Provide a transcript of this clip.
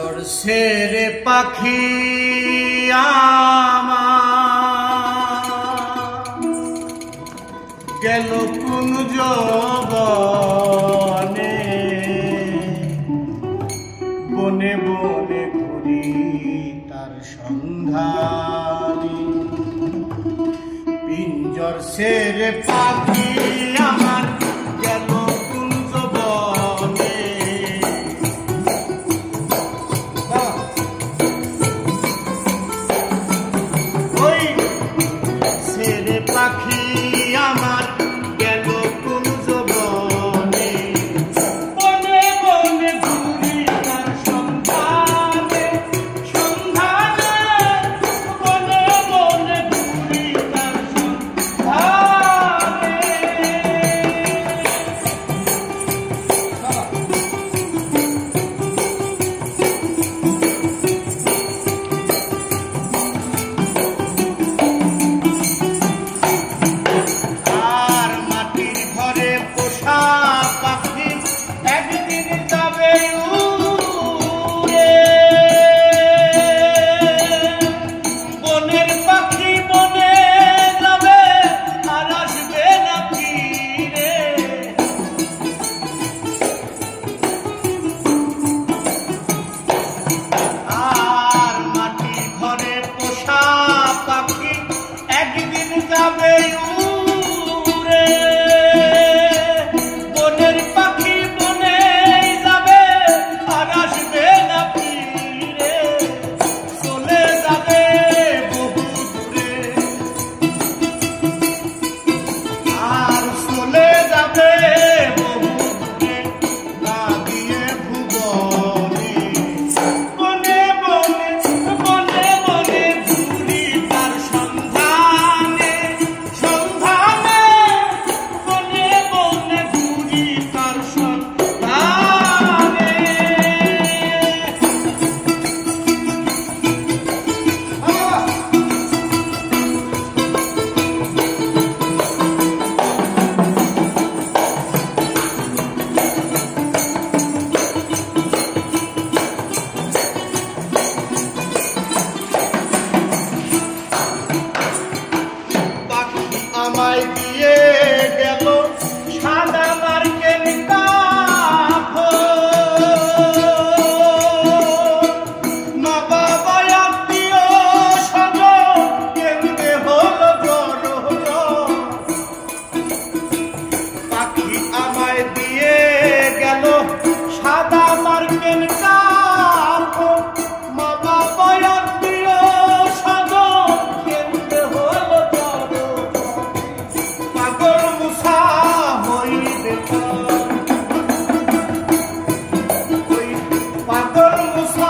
জোরসে রে পাখি আমার গেল কোন যৌবনে, বনে বনে ঘুরি তার সন্ধানে। পিঞ্জর সে রে পাখি আমার গেল কোন যৌবনে, ওই সে রে পাখি আমার গেল কোন যৌবনে, বনে বনে ঘুরি তার সন্ধানে, সন্ধানে বনে বনে ঘুরি তার সন্ধানে। আর মাটির ঘরে পোষা পাখি একদিন যাবে উড়ে, বনের পাখি বনে যাবে আর আসবে না ফিরে। আর মাটির ঘরে পোষা পাখি একদিন যাবে উড়ে, বনের পাখি বনে যাবে আর আসবে না ফিরে, চলে যাবে বহু দূরে, আর চলে যাবে বহু দূরে না দিয়ে ভুবনে, বনে বনে বনে বনে ঘুরি তার সন্ধানে, সন্ধানে বনে বনে ঘুরি তার সন্ধানে। পাখি আমায় দিয়ে গেল সাদা মার্কেন মা বাবা আত্মীয় স্বজন কেমনে হলো বড়। পাখি আমায় দিয়ে গেল সাদা মার্কেন মা বাবা আত্মীয় স্বজন কেমনে হলো বড়। পাগল মুসা হইবে, ওই পাগল মুসা